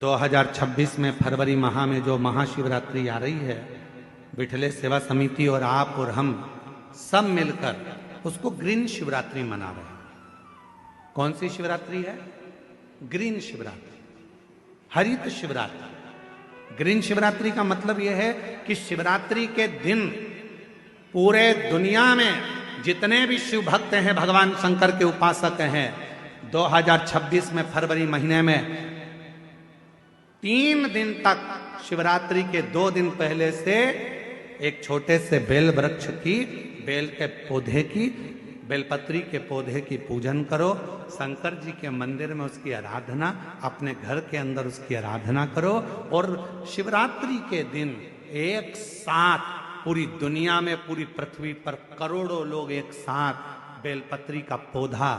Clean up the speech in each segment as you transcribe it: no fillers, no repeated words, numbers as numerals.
2026 में फरवरी माह में जो महाशिवरात्रि आ रही है, विठले सेवा समिति और आप और हम सब मिलकर उसको ग्रीन शिवरात्रि मना रहे हैं। कौन सी शिवरात्रि है? ग्रीन शिवरात्रि, हरित शिवरात्रि। ग्रीन शिवरात्रि का मतलब यह है कि शिवरात्रि के दिन पूरे दुनिया में जितने भी शिव भक्त हैं, भगवान शंकर के उपासक हैं, 2026 में फरवरी महीने में 3 दिन तक शिवरात्रि के 2 दिन पहले से एक छोटे से बेल वृक्ष की, बेल के पौधे की, बेलपत्री के पौधे की पूजन करो। शंकर जी के मंदिर में उसकी आराधना, अपने घर के अंदर उसकी आराधना करो। और शिवरात्रि के दिन एक साथ पूरी दुनिया में, पूरी पृथ्वी पर करोड़ों लोग एक साथ बेलपत्री का पौधा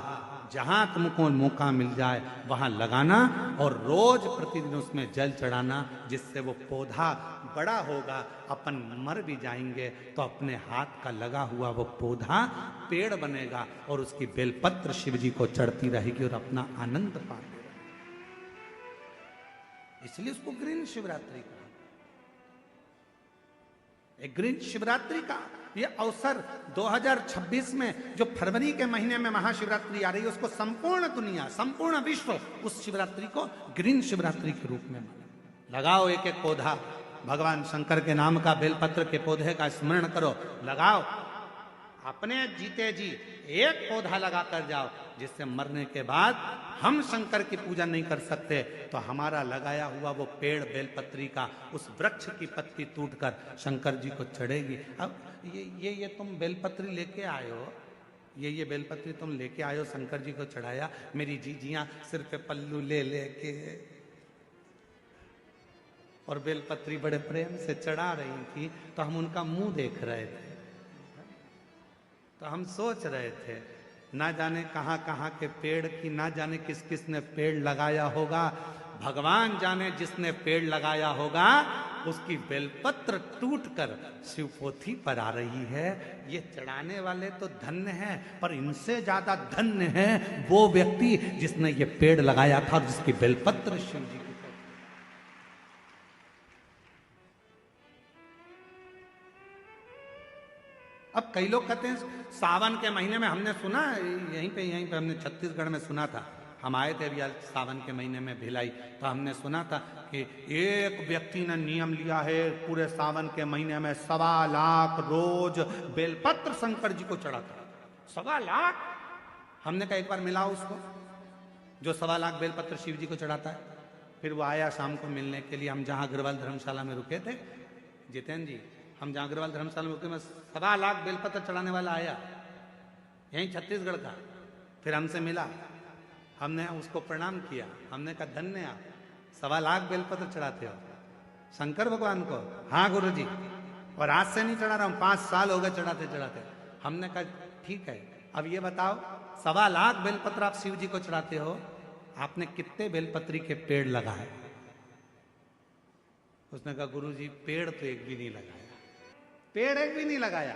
जहां तुमको मौका मिल जाए वहां लगाना और रोज प्रतिदिन उसमें जल चढ़ाना, जिससे वो पौधा बड़ा होगा। अपन मर भी जाएंगे तो अपने हाथ का लगा हुआ वो पौधा पेड़ बनेगा और उसकी बेलपत्र शिव जी को चढ़ती रहेगी और अपना आनंद पाते रहेंगे। इसलिए उसको ग्रीन शिवरात्रि कहा। ग्रीन शिवरात्रि का ये अवसर 2026 में जो फरवरी के महीने में महाशिवरात्रि आ रही है, उसको संपूर्ण दुनिया, संपूर्ण विश्व उस शिवरात्रि को ग्रीन शिवरात्रि के रूप में माने। लगाओ एक एक पौधा, भगवान शंकर के नाम का बेलपत्र के पौधे का स्मरण करो, लगाओ। अपने जीते जी एक पौधा लगा कर जाओ, जिससे मरने के बाद हम शंकर की पूजा नहीं कर सकते तो हमारा लगाया हुआ वो पेड़ बेलपत्री का, उस वृक्ष की पत्ती टूटकर शंकर जी को चढ़ेगी। अब ये तुम बेलपत्री लेके आए हो, ये बेलपत्री तुम लेके आए हो, शंकर जी को चढ़ाया। मेरी जीजियां सिर पे पल्लू ले लेके और बेलपत्री बड़े प्रेम से चढ़ा रही थी, तो हम उनका मुंह देख रहे थे। तो हम सोच रहे थे, ना जाने कहाँ कहाँ के पेड़ की, ना जाने किस किस ने पेड़ लगाया होगा। भगवान जाने जिसने पेड़ लगाया होगा उसकी बेलपत्र टूटकर शिवपोथी पर आ रही है। ये चढ़ाने वाले तो धन्य हैं, पर इनसे ज्यादा धन्य है वो व्यक्ति जिसने ये पेड़ लगाया था और जिसकी बेलपत्र शिव जी की। अब कई लोग कहते हैं सावन के महीने में, हमने सुना यहीं पे हमने छत्तीसगढ़ में सुना था, हम आए थे अभी सावन के महीने में भिलाई, तो हमने सुना था कि एक व्यक्ति ने नियम लिया है पूरे सावन के महीने में 1.25 लाख रोज बेलपत्र शंकर जी को चढ़ाता। 1.25 लाख। हमने कहा एक बार मिला उसको जो 1.25 लाख बेलपत्र शिव जी को चढ़ाता है। फिर वो आया शाम को मिलने के लिए, हम जहाँ अग्रवाल धर्मशाला में रुके थे, जितेंद्र जी, हम जहाँ अग्रवाल धर्मशाला में रुके, में 1.25 लाख बेलपत्र चढ़ाने वाला आया, यहीं छत्तीसगढ़ का। फिर हमसे मिला, हमने उसको प्रणाम किया, हमने कहा धन्य आप, 1.25 लाख बेलपत्र चढ़ाते हो शंकर भगवान को। हाँ गुरु जी, और आज से नहीं चढ़ा रहा हूँ, 5 साल हो गए चढ़ाते चढ़ाते। हमने कहा ठीक है, अब ये बताओ 1.25 लाख बेलपत्र आप शिव जी को चढ़ाते हो, आपने कितने बेलपत्री के पेड़ लगाए? उसने कहा गुरु जी पेड़ तो एक भी नहीं लगाया, पेड़ एक भी नहीं लगाया।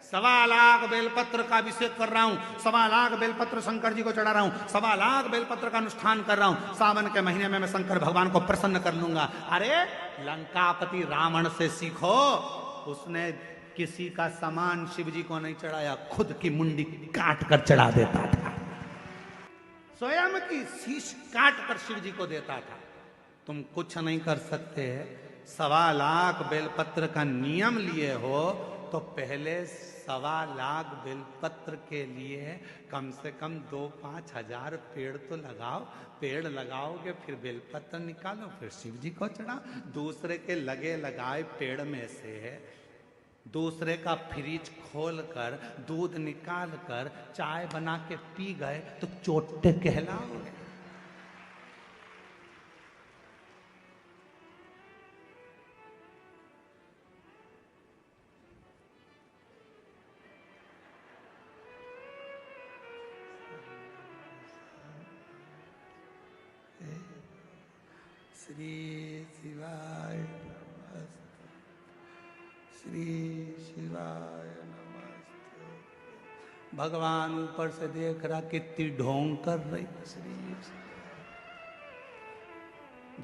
1.25 लाख बेलपत्र का अभिषेक कर रहा हूं, 1.25 लाख बेलपत्र शंकर जी को चढ़ा रहा हूं, 1.25 लाख बेलपत्र का अनुष्ठान कर रहा हूं। सावन के महीने में मैं शंकर भगवान को प्रसन्न कर लूंगा। अरे लंकापति रावण से सीखो, उसने किसी का सामान शिव जी को नहीं चढ़ाया, खुद की मुंडी काट कर चढ़ा देता था, स्वयं की शीश काट कर शिव जी को देता था। तुम कुछ नहीं कर सकते। 1.25 लाख बेलपत्र का नियम लिए हो तो पहले 1.25 लाख बेलपत्र के लिए कम से कम 2-5 हजार पेड़ तो लगाओ। पेड़ लगाओगे फिर बेलपत्र निकालो, फिर शिव जी को चढ़ाओ। दूसरे के लगे लगाए पेड़ में से दूसरे का फ्रिज खोल कर दूध निकाल कर चाय बना के पी गए तो चोटे कहलाओगे। श्री शिवाय नमस्ते, श्री शिवाय नमस्ते। भगवान ऊपर से देख रहा कितनी ढोंग कर रही। श्री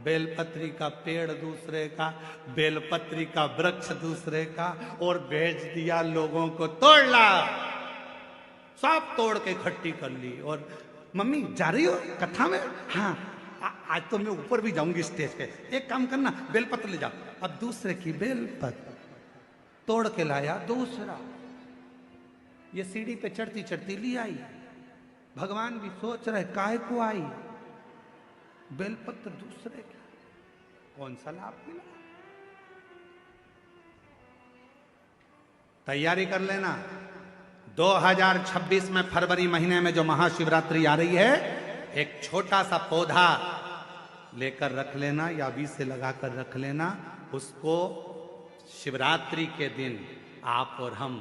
बेलपत्री का पेड़ दूसरे का, बेलपत्री का वृक्ष दूसरे का, और भेज दिया लोगों को, तोड़ ला। सब तोड़ के इकट्ठी कर ली। और मम्मी जा रही हो कथा में? हाँ आज तो मैं ऊपर भी जाऊंगी स्टेज पे। एक काम करना, बेलपत्र ले जाओ। अब दूसरे की बेलपत्र तोड़ के लाया दूसरा। ये सीढ़ी पे चढ़ती चढ़ती ली आई। भगवान भी सोच रहे काहे को आई, बेलपत्र दूसरे का, कौन सा लाभ मिला। तैयारी कर लेना, 2026 में फरवरी महीने में जो महाशिवरात्रि आ रही है, एक छोटा सा पौधा लेकर रख लेना या बीज से लगाकर रख लेना। उसको शिवरात्रि के दिन आप और हम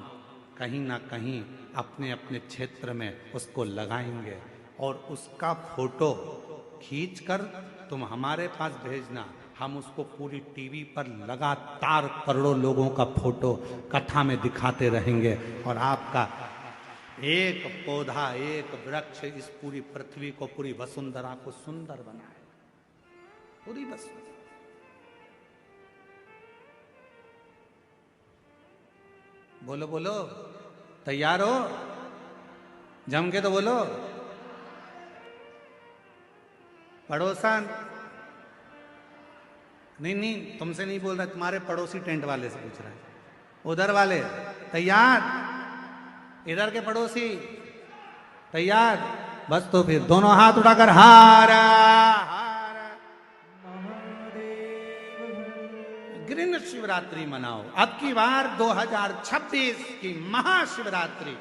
कहीं ना कहीं अपने अपने क्षेत्र में उसको लगाएंगे, और उसका फोटो खींचकर तुम हमारे पास भेजना। हम उसको पूरी टीवी पर लगातार करोड़ों लोगों का फोटो कथा में दिखाते रहेंगे, और आपका एक पौधा, एक वृक्ष इस पूरी पृथ्वी को, पूरी वसुंधरा को सुंदर बनाए। पूरी वसुंधरा। बोलो बोलो, तैयार हो? जम के तो बोलो। पड़ोसन, नहीं तुमसे नहीं बोल रहा, तुम्हारे पड़ोसी टेंट वाले से पूछ रहा है। उधर वाले तैयार? इधर के पड़ोसी तैयार? बस तो फिर दोनों हाथ उठाकर हारा हारा ग्रीन शिवरात्रि मनाओ। अब की बार 2026 की महाशिवरात्रि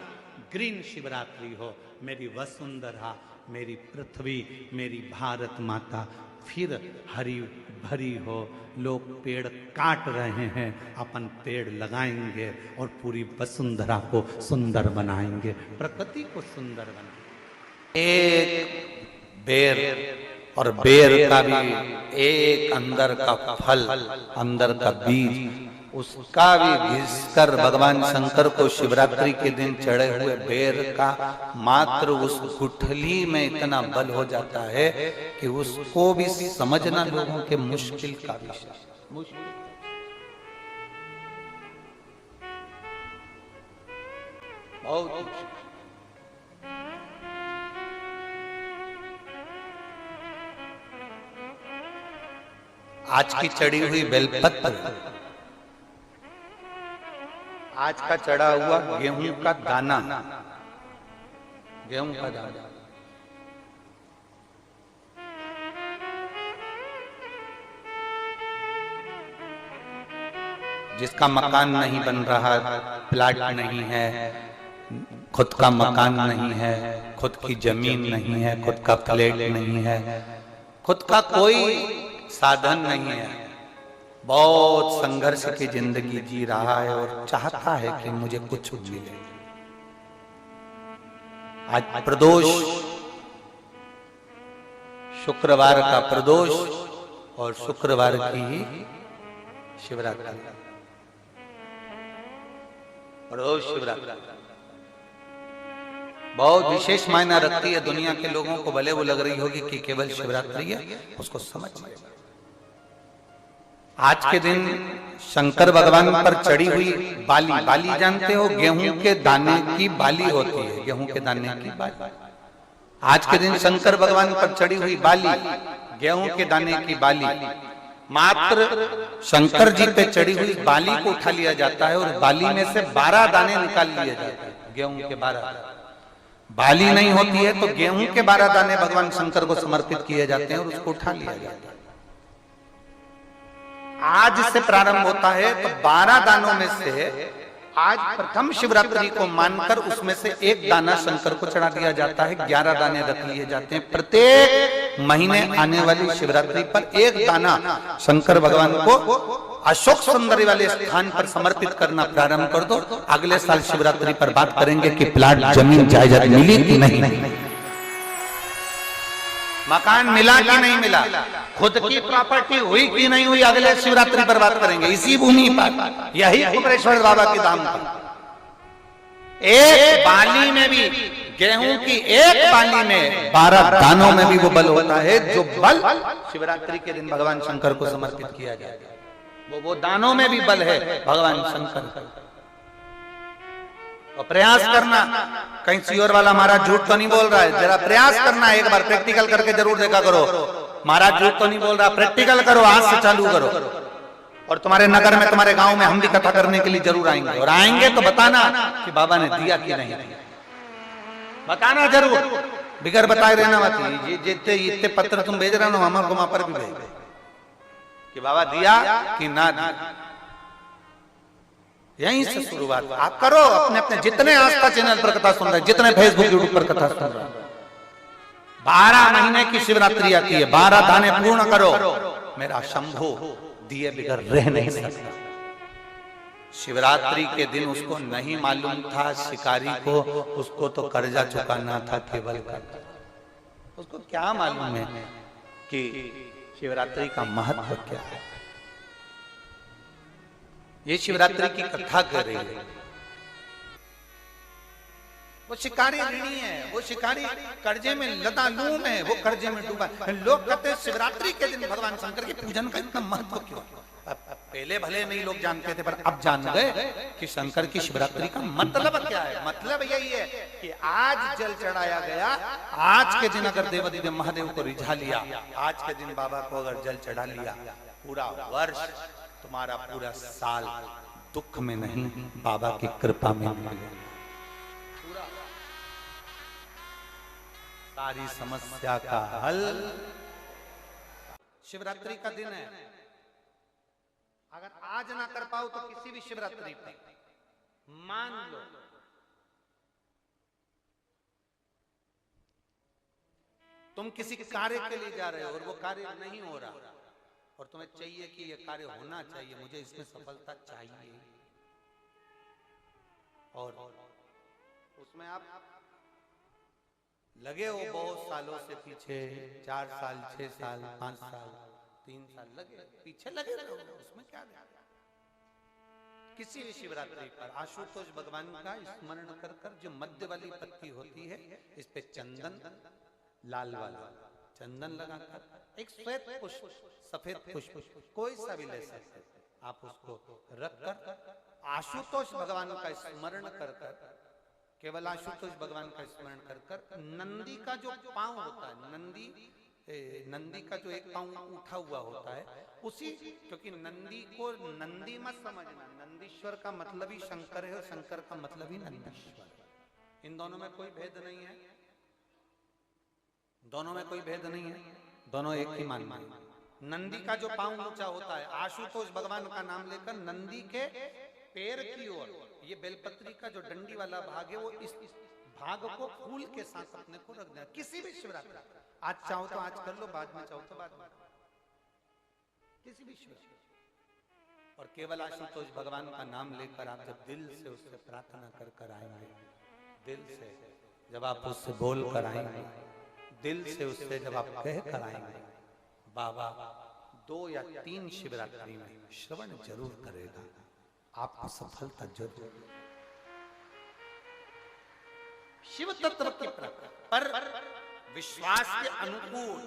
ग्रीन शिवरात्रि हो। मेरी वसुंधरा, मेरी पृथ्वी, मेरी भारत माता फिर हरी भरी हो। लोग पेड़ काट रहे हैं, अपन पेड़ लगाएंगे और पूरी वसुंधरा को सुंदर बनाएंगे, प्रकृति को सुंदर बनाएंगे। एक बेर, और बेर का भी एक अंदर का फल, अंदर का बीज, उसका भी घिसकर भगवान शंकर को शिवरात्रि के दिन चढ़े हुए बेर का मात्र उस गुठली में इतना बल हो जाता है कि उसको भी समझना लोगों के मुश्किल का विषय। बहुत आज की चढ़ी हुई बेलपत्र, आज का चढ़ा हुआ गेहूं का दाना, गेहूं का दाना, जिसका मकान नहीं बन रहा, प्लाट नहीं है, खुद का मकान नहीं है, खुद की जमीन नहीं है, खुद का फ्लैट नहीं है, खुद का कोई साधन नहीं है, बहुत संघर्ष की जिंदगी जी रहा है और चाहता है कि मुझे कुछ मिले। आज प्रदोष, शुक्रवार का प्रदोष और शुक्रवार की ही शिवरात्रि, प्रदोष शिवरात्रि बहुत विशेष मायना रखती है। दुनिया के लोगों को भले वो लग रही होगी कि केवल शिवरात्रि है, उसको समझ में। आज के दिन शंकर भगवान पर चढ़ी हुई बाली, बाली जानते हो, गेहूं के दाने की बाली होती है, गेहूं के दाने की बाली। आज के दिन शंकर भगवान पर चढ़ी हुई बाली, गेहूं के दाने की बाली, मात्र शंकर जी पे चढ़ी हुई बाली को उठा लिया जाता है और बाली में से 12 दाने निकाल लिए जाते हैं। गेहूं के 12, बाली नहीं होती है तो गेहूं के 12 दाने भगवान शंकर को समर्पित किए जाते हैं और उसको उठा लिया जाता है। आज से प्रारंभ होता है तो 12 दानों में से आज प्रथम शिवरात्रि को मानकर उसमें से एक दाना शंकर को चढ़ा दिया जाता है, 11 दाने रख लिए जाते हैं। प्रत्येक महीने आने वाली शिवरात्रि पर एक दाना शंकर भगवान को अशोक सुंदरी वाले स्थान पर समर्पित करना प्रारंभ कर दो। अगले साल शिवरात्रि पर बात करेंगे कि प्लाट, जमीन, जायदाद मिली कि नहीं, मकान मिला कि नहीं मिला, खुद की प्रॉपर्टी हुई कि नहीं हुई, अगले शिवरात्रि पर बात करेंगे। इसी भूमि पर, यही कुमरेश्वर बाबा के धाम पर एक बाली में भी, गेहूं की एक बाली में 12 दानों में भी वो बल होता है, जो बल शिवरात्रि के दिन भगवान शंकर को समर्पित किया जाएगा। वो दानों में भी बल है भगवान शंकर का। और प्रयास करना, कहीं सियोर वाला महाराज झूठ तो नहीं बोल रहा है, जरा प्रयास करना, एक बार प्रैक्टिकल करके जरूर देखा करो। महाराज झूठ तो नहीं बोल रहा, प्रैक्टिकल करो, आज से चालू करो। और तुम्हारे नगर में, तुम्हारे गांव में हम भी कथा करने के लिए जरूर आएंगे, और आएंगे तो बताना कि बाबा ने दिया कि नहीं, बताना जरूर, बिगर बताए रहना मत। ये जितने इतने पत्र तुम भेज रहे हो, हमारे को वहां पर भी भेज कि बाबा दिया कि ना दिया। यहीं से शुरुआत आप करो। अपने अपने जितने आस्था चैनल पर कथा सुन रहे, जितने फेसबुक यूट्यूब पर कथा सुन रहे, 12 महीने की शिवरात्रि आती है, 12 दाने पूर्ण करो। मेरा शंभू दिए बिगर रह नहीं सकता। शिवरात्रि के दिन उसको नहीं मालूम था शिकारी को, उसको तो कर्जा चुकाना था केवल का। उसको क्या मालूम है कि शिवरात्रि का महत्व क्या है। ये शिवरात्रि की कथा कर रही है। वो शिकारी ऋणी है, वो शिकारी कर्जे में लतालूम है, वो कर्जे में डूबा। लोग कहते हैं शिवरात्रि के दिन भगवान शंकर के पूजन का इतना महत्व क्यों। पहले भले नहीं लोग जानते थे, पर अब जान गए कि शंकर की शिवरात्रि का मतलब क्या है। मतलब यही है कि आज जल चढ़ाया गया, आज के दिन अगर देवादिदेव महादेव को रिझा लिया, आज के दिन बाबा को अगर जल चढ़ा लिया, पूरा वर्ष, तुम्हारा पूरा साल दुख में नहीं, बाबा की कृपा में निकलेगा। सारी समस्या का हल शिवरात्रि का दिन है। अगर आज ना कर पाओ तो किसी भी शिवरात्रि पर मान लो तुम किसी कार्य के लिए जा रहे हो और वो कार्य नहीं हो रहा, और तुम्हें चाहिए कि ये कार्य होना चाहिए, मुझे इसमें सफलता चाहिए, और उसमें आप लगे हो बहुत सालों से पीछे, 4 साल 6 साल 5 साल 3 साल लगे पीछे लगे रहो, उसमें क्या है। किसी भी शिवरात्रि पर आशुतोष भगवान का स्मरण कर कर जो मध्य वाली पत्ती होती है, इस पे चंदन, लाल वाला चंदन लगाकर एक श्वेत पुष्प, सफेद पुष्प, कोई सा भी ले सकते, आप उसको रखकर आशुतोष भगवान का स्मरण कर कर, केवल आशुतोष भगवान का स्मरण कर कर, नंदी का जो पांव होता है, नंदी का जो एक पांव उठा हुआ होता है, उसी, क्योंकि नंदी को नंदी मत समझना, नंदीश्वर का मतलब ही शंकर है और शंकर का मतलब ही नंदीश्वर। इन दोनों में कोई भेद नहीं है, दोनों में कोई भेद नहीं है, दोनों एक ही मान है। नंदी का जो पांव ऊंचा होता है, आशुतोष भगवान का नाम लेकर नंदी के पैर की ओर, ये बेलपत्री का जो डंडी वाला भाग है, वो इस भाग को फूल के साथ अपने को रख देना। किसी भी शिवरात्रि, आज चाहो तो आज कर लो, बाद में चाहो तो बाद में, किसी भी शिवरात्रि, और केवल आशुतोष भगवान का नाम लेकर आप जब दिल से उससे प्रार्थना कर कर आएंगे, दिल से जब आप उससे बोल कर आएंगे, दिल से उससे जब आप कह कर आएंगे, बाबा 2 या 3 शिवरात्रि में श्रवण जरूर करेगा, आपको सफलता जरूर। शिव तत्व की पर विश्वास के अनुकूल,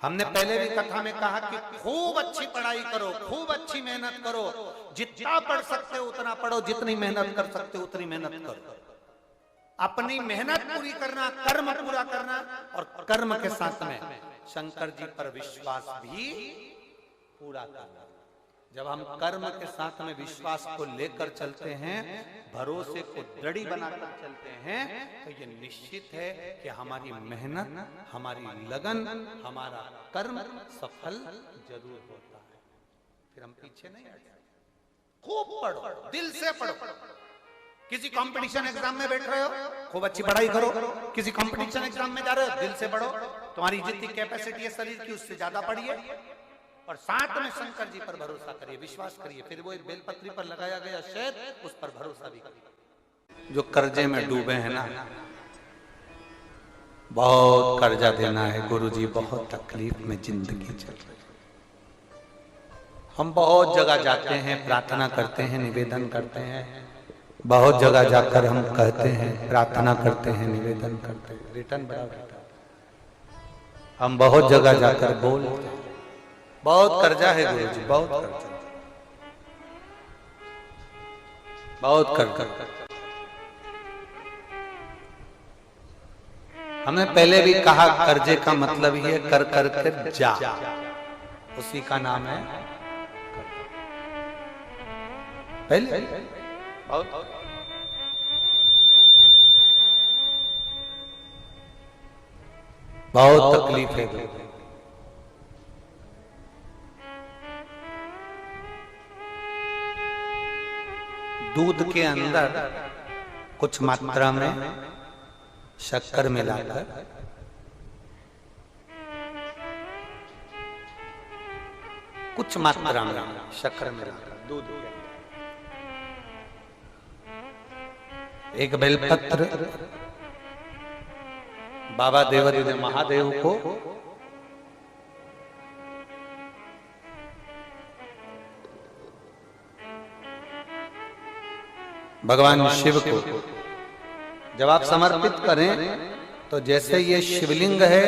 हमने पहले भी कथा में कहा कि खूब अच्छी पढ़ाई करो, खूब अच्छी मेहनत करो, जितना पढ़ सकते हो उतना पढ़ो, जितनी मेहनत कर सकते हो उतनी मेहनत करो। अपनी मेहनत पूरी करना, कर्म पूरा करना, और कर्म के साथ में शंकर जी पर विश्वास भी पूरा करना। जब हम कर्म के साथ में विश्वास को लेकर चलते हैं, भरोसे को दृढ़ बनाकर चलते हैं, तो ये निश्चित है कि हमारी मेहनत, हमारी लगन, हमारा कर्म सफल जरूर होता है। फिर हम पीछे नहीं हटते। खूब पढ़ो, दिल से पढ़ो। किसी कंपटीशन एग्जाम में बैठ रहे हो, खूब अच्छी पढ़ाई करो। किसी कंपटीशन एग्जाम में जा रहे हो, दिल से पढ़ो। तुम्हारी जितनी कैपेसिटी है शरीर की, उससे ज्यादा पढ़िए, और साथ में शंकर जी पर भरोसा करिए, विश्वास करिए। फिर वो एक बेलपत्री पर लगाया गया शहद, उस पर भरोसा भी करिए। जो कर्जे में डूबे हैं ना, बहुत कर्जा देना है गुरुजी, बहुत तकलीफ में जिंदगी चल रही है। हम बहुत जगह जाते हैं, प्रार्थना करते हैं, निवेदन करते हैं, बहुत जगह जाकर हम कहते हैं, प्रार्थना करते हैं, निवेदन करते हैं, रिटर्न बराबर हम बहुत जगह जाकर बोलते हैं, बहुत कर्जा है गुरु जी, बहुत कर्जा, बहुत कर्जा। हमने पहले भी कहा कर्जे का मतलब ही है कर कर के जा, उसी का नाम है पहले बहुत तकलीफ है। दूध के अंदर कुछ मात्रा में शक्कर मिलाकर कुछ मात्रा में शक्कर मिलाकर दूध के अंदर एक बेलपत्र बाबा देवादिदेव महादेव को भगवान शिव को जब आप समर्पित करें तो जैसे ये शिवलिंग है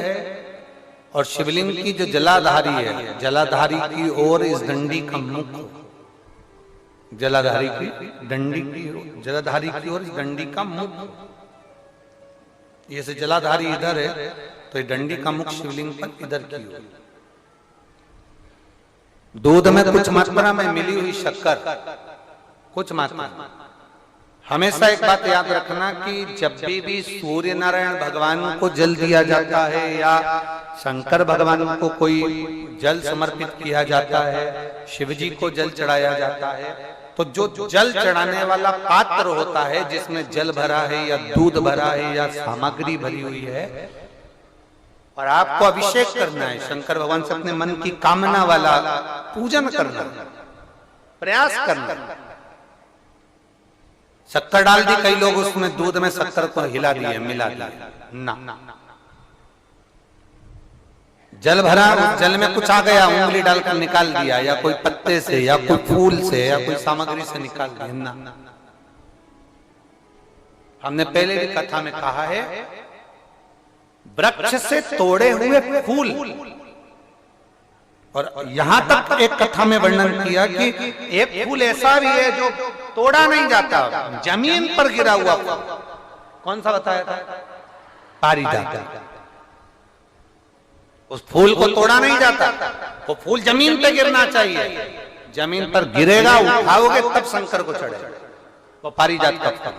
और शिवलिंग की जो जलाधारी है, जलाधारी की ओर इस डंडी का मुख, जलाधारी की डंडी की, जलाधारी की ओर इस डंडी का मुख, ये से जलाधारी इधर है तो ये डंडी का मुख शिवलिंग पर इधर की ओर, दूध में कुछ मात्रा में मिली हुई शक्कर, कुछ मात्रा। हमेशा एक बात याद रखना कि जब भी सूर्य नारायण भगवान को जल दिया जाता है या शंकर भगवान को कोई जल समर्पित किया जाता है, शिव जी को जल चढ़ाया जाता है, तो जो जल चढ़ाने वाला पात्र होता है जिसमें जल भरा है या दूध भरा है या सामग्री भरी हुई है और आपको अभिषेक करना है, शंकर भगवान से अपने मन की कामना वाला पूजन करना, प्रयास करना। शक्कर डाल दी, कई लोग उसमें दूध में शक्कर को हिला दिए, मिला दिए, ना, जल भरा, जल में कुछ आ गया, उंगली डालकर निकाल दिया या कोई पत्ते से या कोई फूल से या कोई सामग्री से निकाल दिया, ना। हमने पहले भी कथा में कहा है, वृक्ष से तोड़े हुए फूल, और यहां तक एक कथा में वर्णन किया कि एक फूल ऐसा भी है जो तोड़ा नहीं जाता, जमीन पर गिरा हुआ फूल, कौन सा बताया था? पारिजात। उस फूल को तोड़ा नहीं जाता, वो फूल जमीन पे गिरना चाहिए, जमीन पर गिरेगा, उठाओगे तब शंकर को चढ़ेगा, वो पारिजात का फूल।